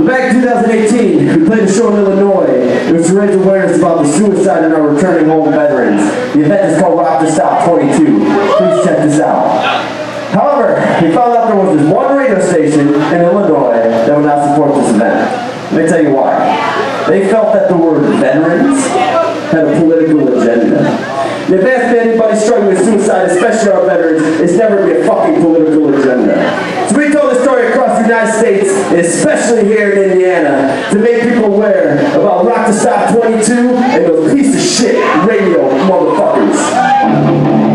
Back in 2018, we played a show in Illinois. It was to raise awareness about the suicide in our returning home veterans. The event is called Rock to Stop 22. Please check this out. However, we found out there was this one radio station in Illinois that would not support this event. Let me tell you why. They felt that the word veterans had a political agenda. The advance to anybody struggling with suicide, especially our veterans, is never be a fucking political agenda. So we told the story across the United States, especially here in Indiana, to make people aware about Rock to Stop 22 and those piece of shit radio motherfuckers. And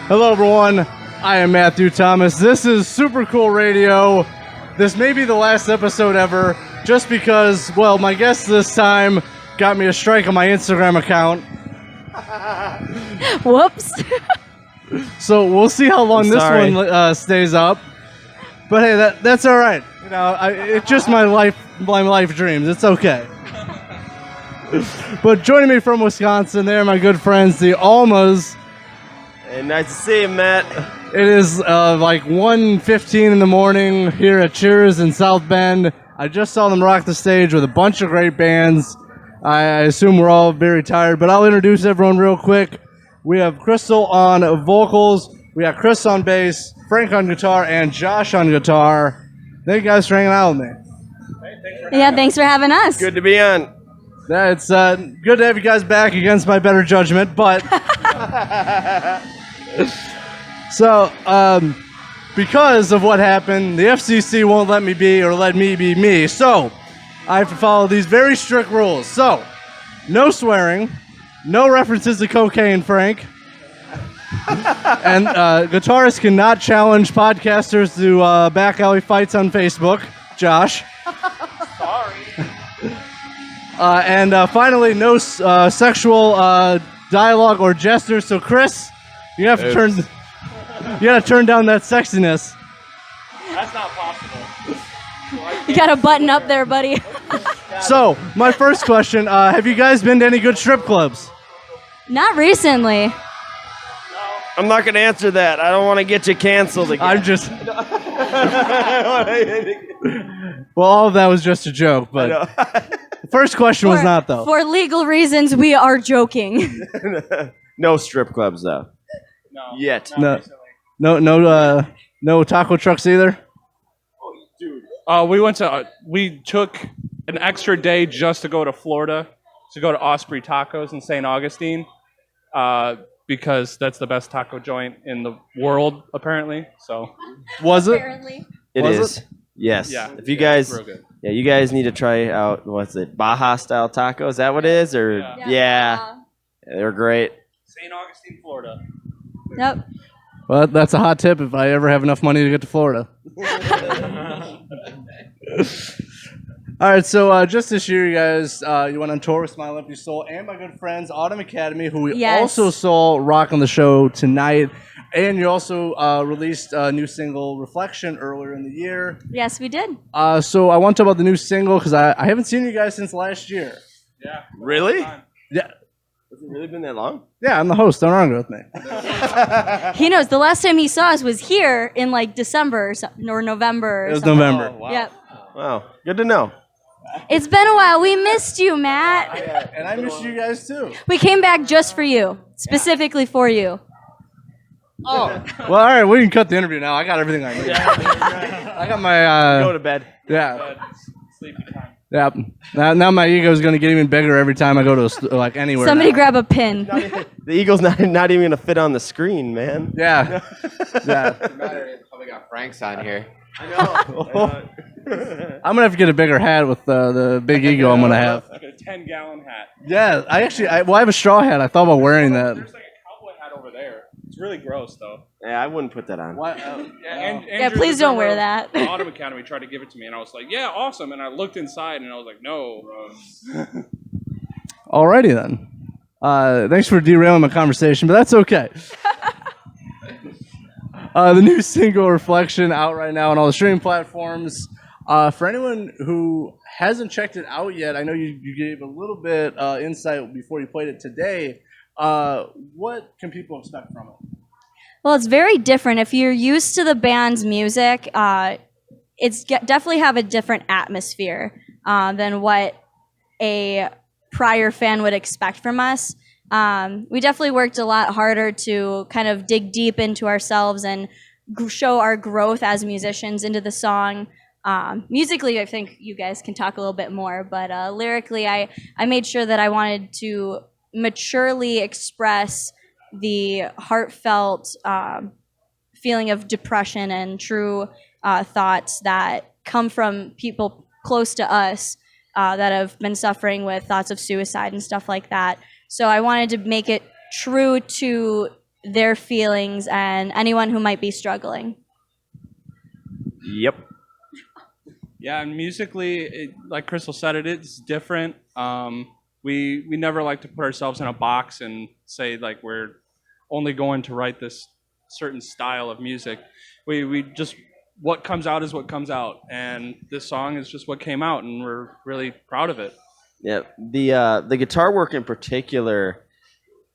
Hello, everyone. I am Matthew Thomas. This is Super Cool Radio. This may be the last episode ever, just because, well, my guest this time got me a strike on my Instagram account. Whoops. So we'll see how long this one stays up. But hey, that's all right. You know, it's just my life dreams. It's okay. But joining me from Wisconsin, they're my good friends, the Almas. Hey, nice to see you, Matt. It is like 1:15 in the morning here at Cheers in South Bend. I just saw them rock the stage with a bunch of great bands. I assume we're all very tired, but I'll introduce everyone real quick. We have Crystal on vocals. We have Chris on bass, Frank on guitar, and Josh on guitar. Thank you guys for hanging out with me. Yeah, thanks for having us. Good to be on. Yeah, it's good to have you guys back against my better judgment, but... So, because of what happened, the FCC won't let me be me. So, I have to follow these very strict rules. So, no swearing, no references to cocaine, Frank. And guitarists cannot challenge podcasters to back alley fights on Facebook, Josh. Sorry. And finally, no sexual dialogue or gestures. So, Chris, you have to turn down that sexiness. That's not possible. You gotta button up there, buddy. So, my first question, have you guys been to any good strip clubs? Not recently. I'm not going to answer that. I don't want to get you canceled again. I'm just... Well, all of that was just a joke, but... The first question was not, though. For legal reasons, we are joking. No strip clubs, though. No. Yet. No taco trucks either? We took an extra day just to go to Florida, to go to Osprey Tacos in St. Augustine, because that's the best taco joint in the world, apparently. So, was it? Apparently. It Was is. Yes. Yeah. If you guys, real good. yeah, you guys need to try out. What's it? Baja style taco. Is that what it is? Or yeah, they're great. St. Augustine, Florida. Yep. Well, that's a hot tip if I ever have enough money to get to Florida. All right, so just this year, you guys, you went on tour with Smile Empty Soul and my good friends, Autumn Academy, who we also saw rock on the show tonight. And you also released a new single, Reflection, earlier in the year. Yes, we did. So I want to talk about the new single, because I haven't seen you guys since last year. Yeah. Really? Yeah. Has it really been that long? Yeah, I'm the host. Don't argue with me. He knows. The last time he saw us was here in like December or November. It was November. Oh, wow. Yep. Wow. Good to know. It's been a while. We missed you, Matt. Yeah, and I missed you guys, too. We came back just for you, specifically for you. Oh. Well, all right, we can cut the interview now. I got everything I need. I got my... Go to bed. Yeah. Sleepy time. Yeah. Now my ego is going to get even bigger every time I go to like anywhere. Somebody now. grab a pin. The eagle's not even going to fit on the screen, man. Yeah. Yeah. Probably got Frank's on here. I know. I'm going to have to get a bigger hat with the big ego I'm going to have. Like a 10-gallon hat. Yeah, I have a straw hat. I thought about wearing that. There's like a cowboy hat over there. It's really gross, though. Yeah, I wouldn't put that on. What? Yeah, please don't wear that. The Autumn Academy tried to give it to me, and I was like, yeah, awesome. And I looked inside, and I was like, no. Alrighty then. Thanks for derailing my conversation, but that's okay. The new single Reflection out right now on all the streaming platforms. For anyone who hasn't checked it out yet, I know you gave a little bit insight before you played it today. What can people expect from it? Well, it's very different. If you're used to the band's music, it's definitely have a different atmosphere than what a prior fan would expect from us. We definitely worked a lot harder to kind of dig deep into ourselves and show our growth as musicians into the song. Musically, I think you guys can talk a little bit more, but lyrically, I made sure that I wanted to maturely express the heartfelt feeling of depression and true thoughts that come from people close to us that have been suffering with thoughts of suicide and stuff like that. So I wanted to make it true to their feelings and anyone who might be struggling. Yep. Yeah, and musically, like Crystal said, it's different. We never like to put ourselves in a box and say like we're only going to write this certain style of music. We just, what comes out is what comes out, and this song is just what came out, and we're really proud of it. Yeah. The guitar work in particular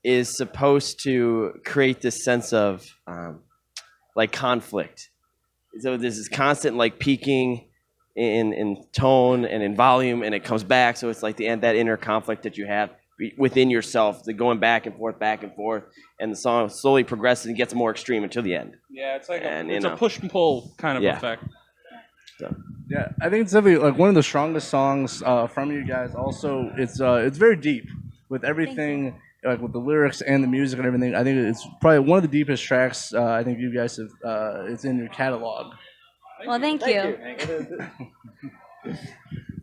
is supposed to create this sense of like conflict. So there's this constant like peaking in tone and in volume, and it comes back. So it's like that inner conflict that you have within yourself, the going back and forth, and the song slowly progresses and gets more extreme until the end. Yeah, it's like a push and pull kind of effect. So. Yeah, I think it's definitely like one of the strongest songs from you guys. Also, it's very deep with everything, like with the lyrics and the music and everything. I think it's probably one of the deepest tracks I think you guys have. It's in your catalog. Well, thank you.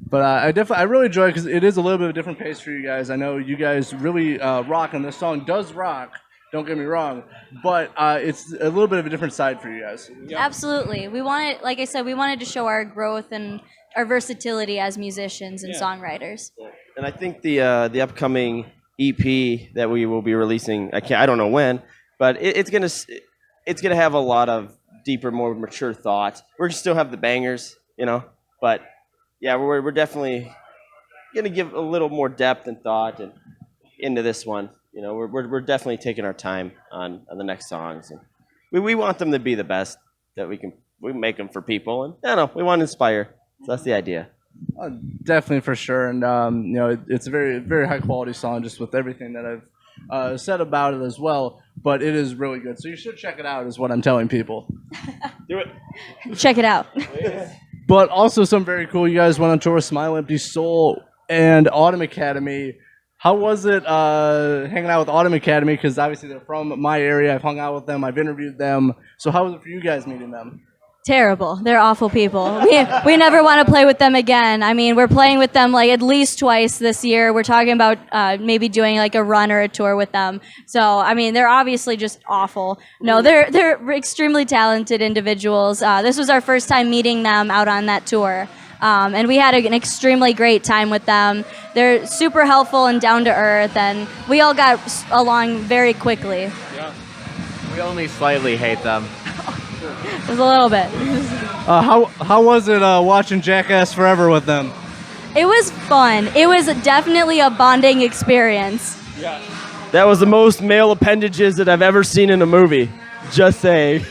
But I really enjoy it because it is a little bit of a different pace for you guys. I know you guys really rock, and this song does rock. Don't get me wrong, but it's a little bit of a different side for you guys. Yep. Absolutely. We wanted, like I said, we wanted to show our growth and our versatility as musicians and songwriters. And I think the upcoming EP that we will be releasing, I don't know when, but it's gonna have a lot of deeper, more mature thoughts. We're gonna still have the bangers, but yeah, we're definitely gonna give a little more depth and thought into this one. We're definitely taking our time on the next songs, and we want them to be the best that we make them for people, and we want to inspire. So that's the idea. Definitely, for sure, and it's a very, very high quality song, just with everything that I've said about it as well. But it is really good, so you should check it out. Is what I'm telling people. Do it. Check it out. But also something very cool. You guys went on tour with Smile Empty Soul and Autumn Academy. How was it hanging out with Autumn Academy? Because obviously they're from my area. I've hung out with them. I've interviewed them. So how was it for you guys meeting them? Terrible. They're awful people. We never want to play with them again. I mean, we're playing with them like at least twice this year. We're talking about maybe doing like a run or a tour with them. So, I mean, they're obviously just awful. No, they're extremely talented individuals. This was our first time meeting them out on that tour. And we had an extremely great time with them. They're super helpful and down to earth, and we all got along very quickly. Yeah. We only slightly hate them. Just a little bit. How was it watching Jackass Forever with them? It was fun. It was definitely a bonding experience. Yeah. That was the most male appendages that I've ever seen in a movie. Just saying.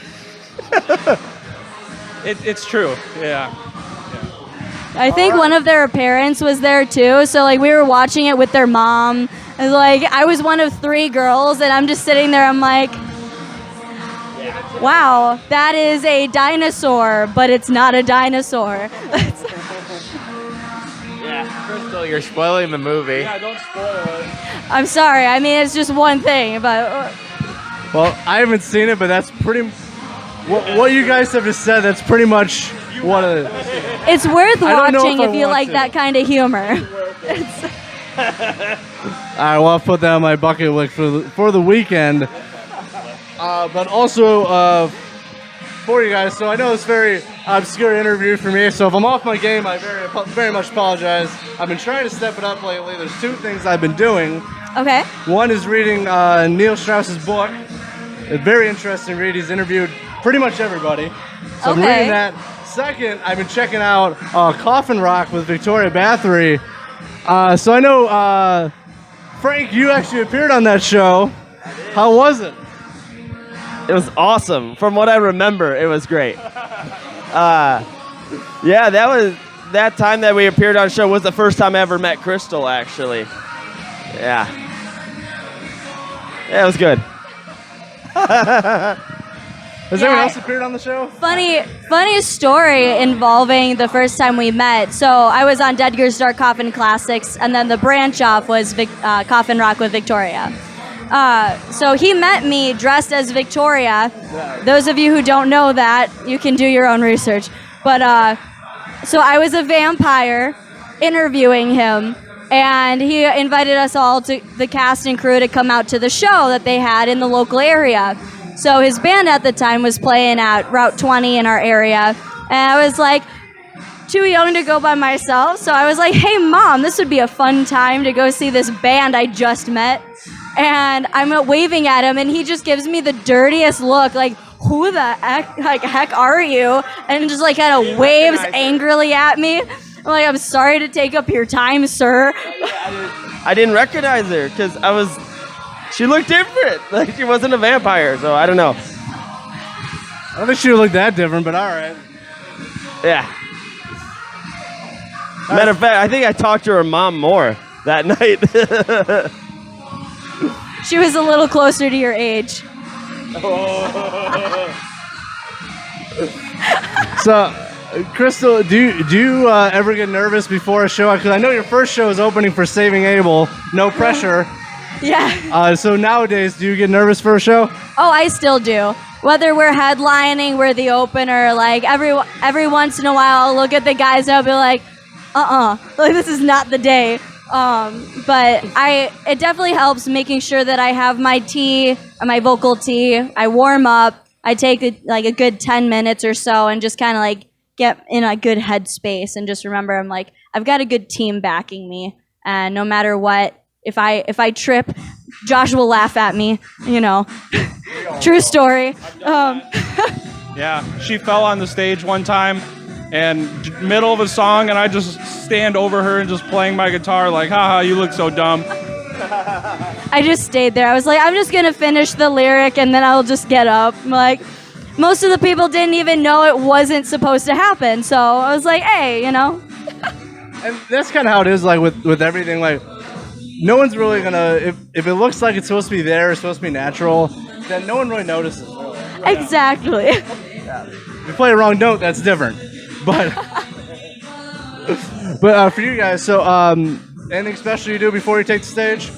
It's true. Yeah. I think one of their parents was there too, so like we were watching it with their mom. And like I was one of 3 girls, and I'm just sitting there. I'm like, wow, that is a dinosaur, but it's not a dinosaur. Yeah, Crystal, you're spoiling the movie. Yeah, don't spoil it. I'm sorry. I mean, it's just one thing, but. Well, I haven't seen it, but that's pretty. What you guys have just said. That's pretty much what it is. It's worth watching if you like to. that kind of humor. All right, well, I'll put that on my bucket list for the weekend. But also for you guys, so I know it's a very obscure interview for me, so if I'm off my game, I very much apologize. I've been trying to step it up lately. There's 2 things I've been doing. Okay. One is reading Neil Strauss's book. A very interesting read. He's interviewed pretty much everybody. So I'm reading that. Second, I've been checking out Coffin Rock with Victoria Bathory. So I know, Frank, you actually appeared on that show. How was it? It was awesome. From what I remember, it was great. Yeah, that time that we appeared on the show was the first time I ever met Crystal, actually. Yeah. Yeah, it was good. Has anyone else appeared on the show? Funny story involving the first time we met. So I was on Dead Gears Dark Coffin Classics, and then the branch off was Coffin Rock with Victoria. So he met me dressed as Victoria. Those of you who don't know that, you can do your own research. But so I was a vampire interviewing him, And he invited us all, to the cast and crew, to come out to the show that they had in the local area. So his band at the time was playing at Route 20 in our area. And I was like, too young to go by myself. So I was like, hey, Mom, this would be a fun time to go see this band I just met. And I'm waving at him, and he just gives me the dirtiest look, like, who the heck are you? And just like kind of waves angrily at me. I'm like, I'm sorry to take up your time, sir. I didn't recognize her because she looked different. Like she wasn't a vampire, so I don't know. I don't think she would look that different, but all right. Yeah. Matter of fact, I think I talked to her mom more that night. She was a little closer to your age. So, Crystal, do you ever get nervous before a show? Because I know your first show is opening for Saving Abel. No pressure. Yeah. So nowadays, do you get nervous for a show? Oh, I still do. Whether we're headlining, we're the opener, like every once in a while, I'll look at the guys and I'll be like, like this is not the day. But it definitely helps making sure that I have my tea, my vocal tea. I warm up. I take a good 10 minutes or so and just kind of like get in a good headspace and just remember I'm like, I've got a good team backing me. And no matter what, if I trip, Josh will laugh at me, you know. True story. Yeah, she fell on the stage one time, and middle of a song, and I just stand over her and just playing my guitar like, haha, you look so dumb. I just stayed there. I was like, I'm just going to finish the lyric, and then I'll just get up. Like, most of the people didn't even know it wasn't supposed to happen, so I was like, hey, you know. And that's kind of how it is, like, with everything, like, no one's really gonna, if it looks like it's supposed to be there, it's supposed to be natural, then no one really notices. Exactly. If you play a wrong note, that's different. But for you guys, so anything special you do before you take the stage?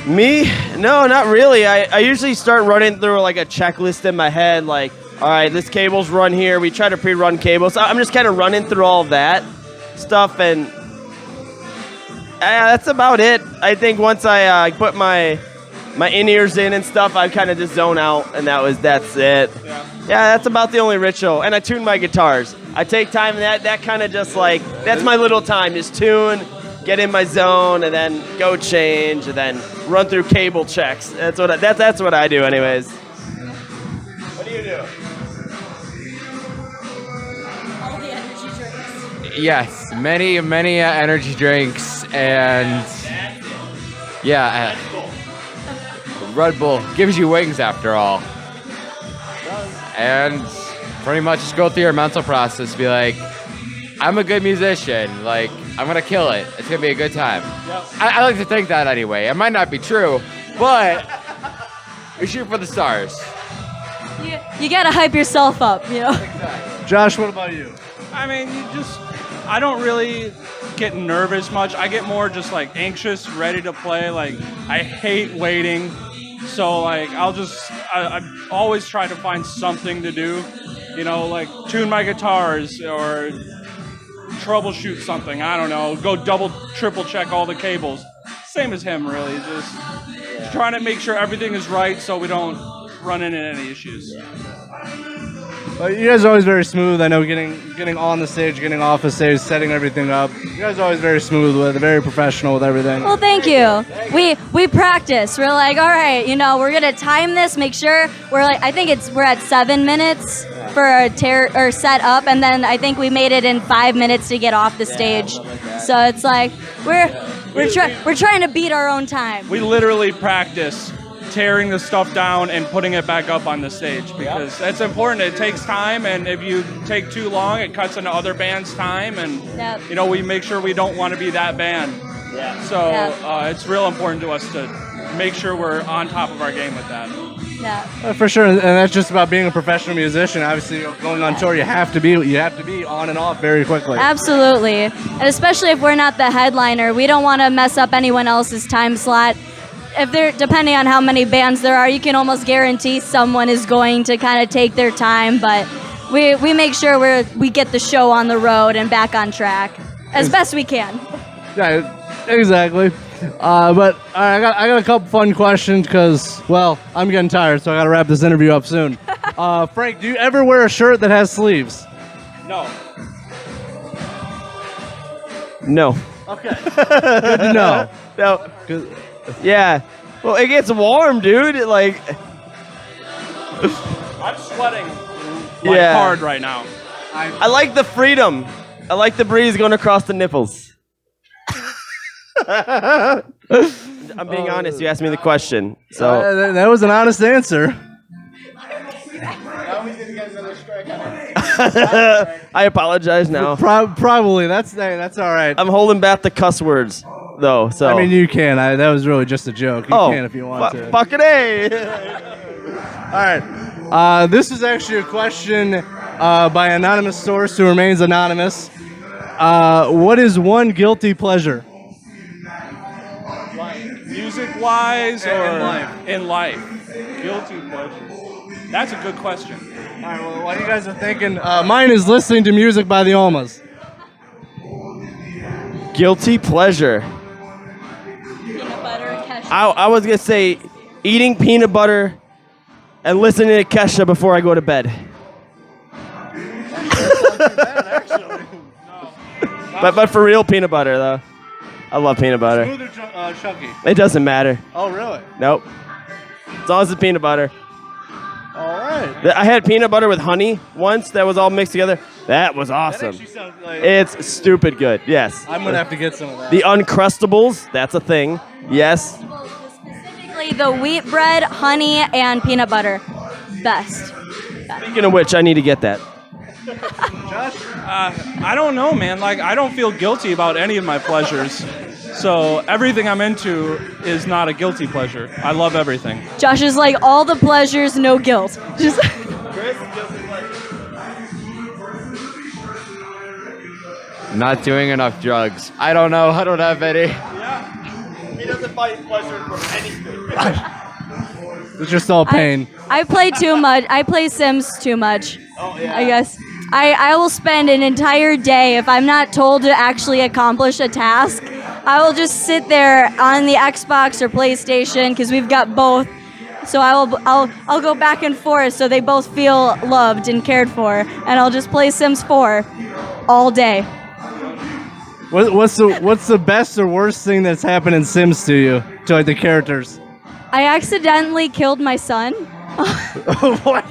Me? No, not really. I usually start running through like a checklist in my head, like, all right, this cable's run here. We try to pre-run cables. So I'm just kind of running through all of that stuff, and that's about it. I think once I put my in-ears in and stuff, I kind of just zone out, and that's it. Yeah, that's about the only ritual. And I tune my guitars. I take time, and that kind of just like, that's my little time. Just tune, get in my zone, and then go change, and then run through cable checks. That's what I do anyways. What do you do? All the energy drinks. Yes, many energy drinks, and yeah, Red Bull gives you wings after all. And pretty much just go through your mental process, be like, I'm a good musician, like, I'm gonna kill it. It's gonna be a good time. Yep. I like to think that anyway. It might not be true, but we shoot for the stars. You gotta hype yourself up, you know? Exactly. Josh, what about you? I mean, I don't really get nervous much. I get more just like anxious, ready to play. Like, I hate waiting. So like, I always try to find something to do, you know, like tune my guitars or troubleshoot something. I don't know, go double, triple check all the cables. Same as him, really. Just trying to make sure everything is right so we don't run into any issues. Well, you guys are always very smooth. I know getting on the stage, getting off the stage, setting everything up. You guys are always very smooth with it, very professional with everything. Well, thank you. We practice. We're like, all right, you know, we're gonna time this. Make sure we're like, I think we're at 7 minutes for a set up, and then I think we made it in 5 minutes to get off the stage. So it's like we're trying to beat our own time. We literally practice tearing the stuff down and putting it back up on the stage because that's important. It takes time, and if you take too long, it cuts into other bands' time, and you know, we make sure we don't want to be that band. So it's real important to us to make sure we're on top of our game with that. For sure, and that's just about being a professional musician. Obviously, going on tour, you have to be on and off very quickly. Absolutely, and especially if we're not the headliner, we don't want to mess up anyone else's time slot. If they're, depending on how many bands there are, you can almost guarantee someone is going to kind of take their time, but we make sure we get the show on the road and back on track. as best we can. Yeah, exactly. But I got a couple fun questions because, well, I'm getting tired, so I got to wrap this interview up soon. Frank, do you ever wear a shirt that has sleeves? No. No. Okay. Good to know. No. Yeah. Well, it gets warm, dude. Like. I'm sweating Yeah. hard right now. I like the freedom. I like the breeze going across the nipples. I'm being honest. You asked me the question, so. That was an honest answer. I apologize now. Probably. That's all right. I'm holding back the cuss words, though. So. I mean, you can. That was really just a joke. You can if you want to. Fucking A. All right. This is actually a question by an anonymous source who remains anonymous. What is one guilty pleasure? Music-wise or In life. In life. Guilty pleasure. That's a good question. All right. Well, while you guys are thinking, mine is listening to music by the Almas. Guilty pleasure. Peanut butter and ketchup. I was gonna say eating peanut butter and listening to Kesha before I go to bed. But for real peanut butter though. I love peanut butter. Smooth or chunky? It doesn't matter. Oh, really? Nope. As long as it's peanut butter. All right. I had peanut butter with honey once that was all mixed together. That was That awesome. actually sounds like... It's stupid good. Yes. I'm going to have to get some of that. The Uncrustables, that's a thing. Yes. Specifically the wheat bread, honey, and peanut butter. Best. Speaking of which, I need to get that. I don't know, man. Like, I don't feel guilty about any of my pleasures. So everything I'm into is not a guilty pleasure. I love everything. Josh is like, all the pleasures, no guilt. Just Not doing enough drugs. I don't know. I don't have any. He doesn't find pleasure from anything. It's just all pain. I play too much. I play Sims too much. Oh, yeah. I guess. I will spend an entire day, if I'm not told to actually accomplish a task, I will just sit there on the Xbox or PlayStation because we've got both. So I'll go back and forth so they both feel loved and cared for, and I'll just play Sims 4 all day. What's the best or worst thing that's happened in Sims to you? To like the characters? I accidentally killed my son. What?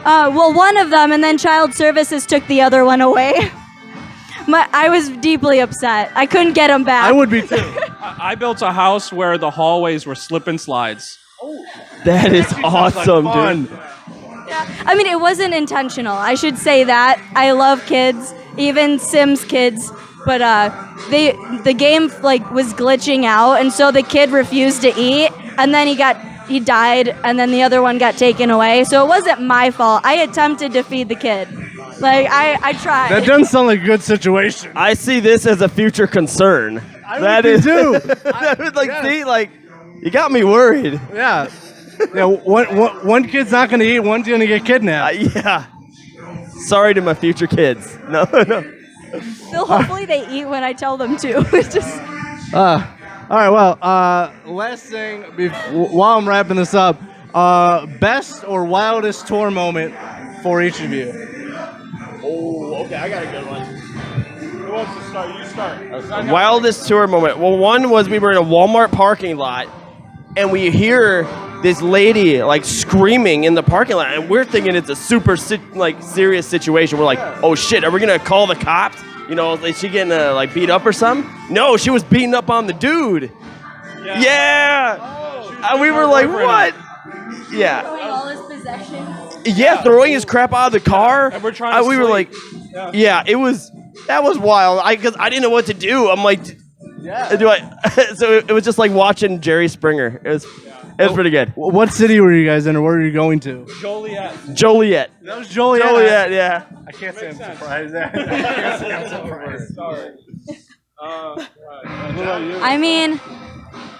Well, one of them, and then Child Services took the other one away. I was deeply upset. I couldn't get him back. I would be too. I built a house where the hallways were slip and slides. That is awesome, dude. Yeah. I mean, it wasn't intentional. I should say that. I love kids, even Sims kids, but the game like was glitching out, and so the kid refused to eat, and then he died, and then the other one got taken away. So it wasn't my fault. I attempted to feed the kid. Like, I tried. That doesn't sound like a good situation. I see this as a future concern. I would too. That would see, like, you got me worried. Yeah. Yeah. One kid's not going to eat. One's going to get kidnapped. Yeah. Sorry to my future kids. No. So hopefully they eat when I tell them to. It's just. All right. Well, last thing while I'm wrapping this up, best or wildest tour moment for each of you. Oh, okay. I got a good one. Who wants to start? You start. Wildest tour moment. Well, one was we were in a Walmart parking lot, and we hear this lady like screaming in the parking lot, and we're thinking it's a super serious situation. We're like, oh shit, are we gonna call the cops? You know, is she getting like beat up or something? No, she was beating up on the dude. Yeah. And we were like, what? Yeah. Throwing all his possessions. Yeah, throwing his crap out of the car. And we're trying to we were sleep. like, yeah, that was wild. Because I didn't know what to do. I'm like, do I? So it was just like watching Jerry Springer. It was pretty good. What city were you guys in, or where were you going to? Joliet. That was Joliet. Joliet, yeah. I can't say I'm surprised. I can't say I'm surprised. Sorry. I mean,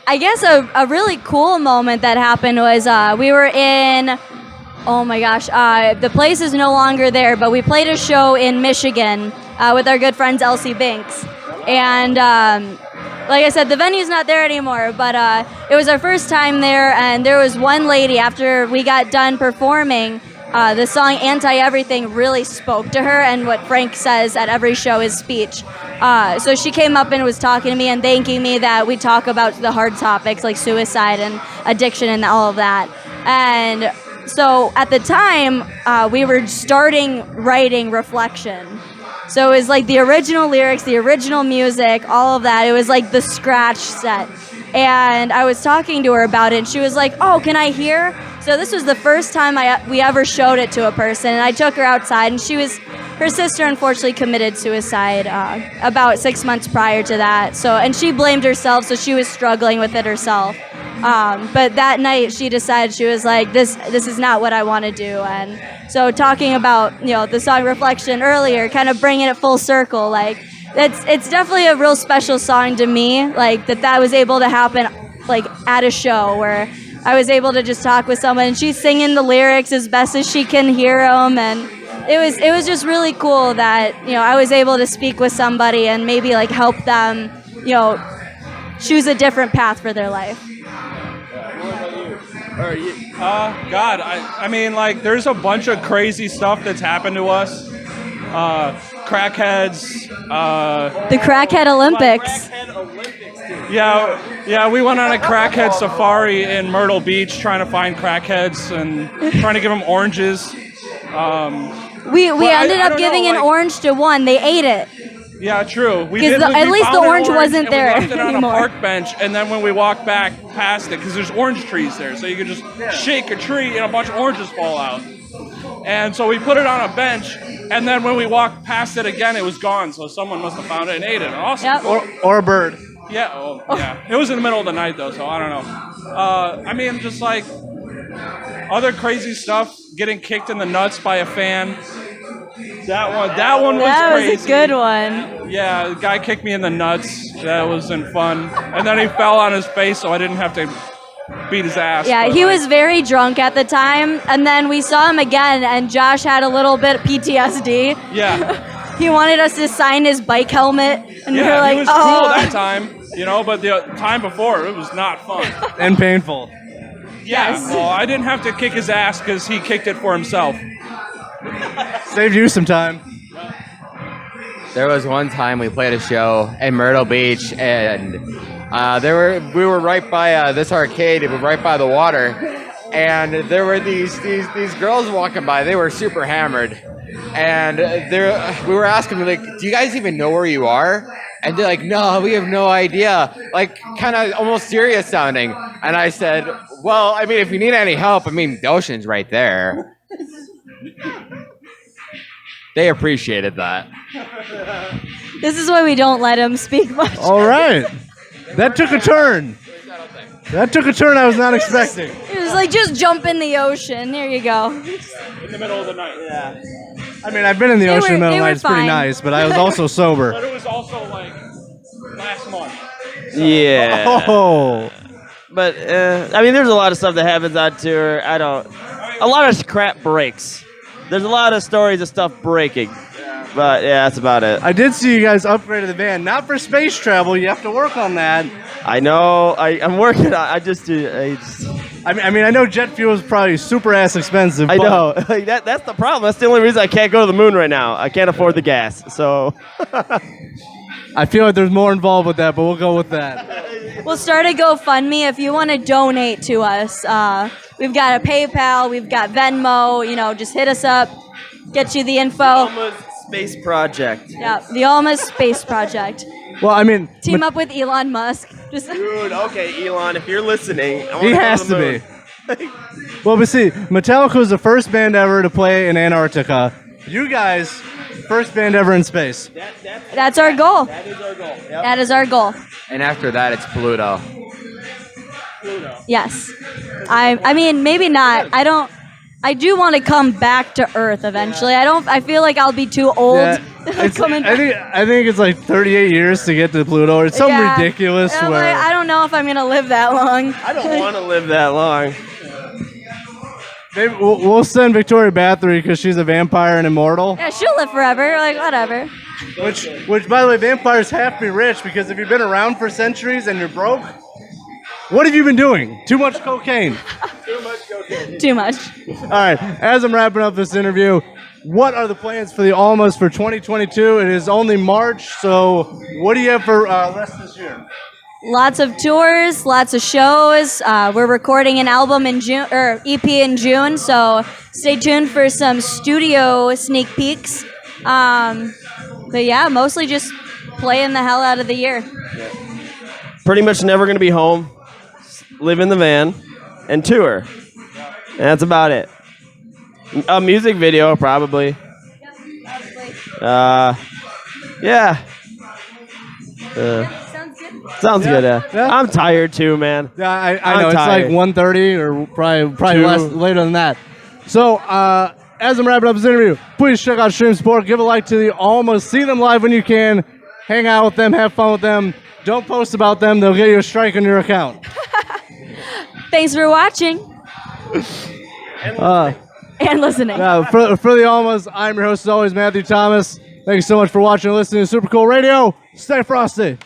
I guess a really cool moment that happened was we were in, oh my gosh, the place is no longer there, but we played a show in Michigan with our good friends Elsie Binks. And like I said, the venue's not there anymore, but it was our first time there, and there was one lady after we got done performing. The song Anti-Everything really spoke to her, and what Frank says at every show is speech. So she came up and was talking to me and thanking me that we talk about the hard topics like suicide and addiction and all of that. And so at the time, we were starting writing Reflection. So it was like the original lyrics, the original music, all of that. It was like the scratch set. And I was talking to her about it, and she was like, "Oh, can I hear?" So this was the first time we ever showed it to a person, and I took her outside, and her sister unfortunately committed suicide about 6 months prior to that. So, and she blamed herself, so she was struggling with it herself. But that night she decided, she was like, this is not what I want to do. And so talking about, the song Reflection earlier, kind of bringing it full circle, like it's definitely a real special song to me, like that was able to happen like at a show where I was able to just talk with someone and she's singing the lyrics as best as she can hear them, and it was just really cool that I was able to speak with somebody and maybe like help them choose a different path for their life. God, I mean, like, there's a bunch of crazy stuff that's happened to us. Crackheads. The Crackhead Olympics. Yeah, we went on a crackhead safari in Myrtle Beach trying to find crackheads and trying to give them oranges. We ended up giving an orange to one. They ate it. Yeah, true. We 'Cause did. at least the found an orange wasn't and there we left it on anymore. a park bench, and then when we walked back past it, because there's orange trees there, so you could just shake a tree and a bunch of oranges fall out. And so we put it on a bench, and then when we walked past it again, it was gone. So someone must have found it and ate it. Awesome. Yep. Or a bird. Yeah. Yeah. It was in the middle of the night though, so I don't know. I mean, just like other crazy stuff, getting kicked in the nuts by a fan. That one was crazy. That was a good one. Yeah, the guy kicked me in the nuts. That wasn't fun. And then he fell on his face, so I didn't have to beat his ass. Yeah, he was very drunk at the time, and then we saw him again, and Josh had a little bit of PTSD. Yeah. He wanted us to sign his bike helmet, and we were like, he was "Oh." cool that time, but the time before, it was not fun. And painful. Yeah, Yes. well, I didn't have to kick his ass because he kicked it for himself. Saved you some time. There was one time we played a show in Myrtle Beach, and we were right by this arcade. It was right by the water, and there were these girls walking by. They were super hammered, and we were asking them, like, "Do you guys even know where you are?" And they're like, "No, we have no idea." Like, kind of almost serious sounding. And I said, "Well, I mean, if you need any help, I mean, the ocean's right there." They appreciated that. This is why we don't let him speak much. All right. That took a turn. I was not expecting. He was like, "Just jump in the ocean. There you go." In the middle of the night. Yeah. I mean, I've been in the They ocean in the were- middle they of the night. were It's pretty fine. nice, but I was also sober. But it was also like last month. Yeah. Oh. But I mean, there's a lot of stuff that happens on tour. A lot of crap breaks. There's a lot of stories of stuff breaking. But yeah, that's about it. I did see you guys upgraded the van. Not for space travel. You have to work on that. I know. I'm working on. I just. I mean, I know jet fuel is probably super ass expensive. I but know. That's the problem. That's the only reason I can't go to the moon right now. I can't afford the gas. So. I feel like there's more involved with that, but we'll go with that. We'll start a GoFundMe if you want to donate to us. We've got a PayPal, we've got Venmo. Just hit us up, get you the info. Almas Space Project. Yeah, the Almas Space Project. Well, I mean, Team up with Elon Musk. Just Dude, okay, Elon, if you're listening, I wanna he go has to the to moon. be. Well, but see, Metallica was the first band ever to play in Antarctica. You guys, first band ever in space. that's our goal. That is our goal. Yep. That is our goal. And after that, it's Pluto. Yes. I mean, maybe not. I do want to come back to Earth eventually. I feel like I'll be too old coming back. I think it's like 38 years to get to Pluto. It's something Yeah. ridiculous I'm where like, I don't know if I'm gonna live that long. I don't want to live that long. maybe we'll send Victoria Bathory because she's a vampire and immortal. Yeah, she'll live forever. Like, whatever. Which, by the way, vampires have to be rich because if you've been around for centuries and you're broke, what have you been doing? Too much cocaine. Too much. All right, as I'm wrapping up this interview, what are the plans for the Almas for 2022? It is only March, so what do you have for rest of this year? Lots of tours, lots of shows. We're recording an album in June, or EP in June, so stay tuned for some studio sneak peeks. But yeah, mostly just playing the hell out of the year. Pretty much never going to be home, live in the van, and tour. And that's about it. A music video, probably. Yeah. Sounds good. Yeah. I'm tired too, man. Yeah, I know. I'm It's tired. like 1:30 or probably Two. less later than that. So, as I'm wrapping up this interview, please check out Stream Support. Give a like to the Almas. See them live when you can. Hang out with them. Have fun with them. Don't post about them. They'll get you a strike on your account. Thanks for watching and listening. For the Almas, I'm your host as always, Matthew Thomas. Thank you so much for watching and listening to Super Cool Radio. Stay frosty.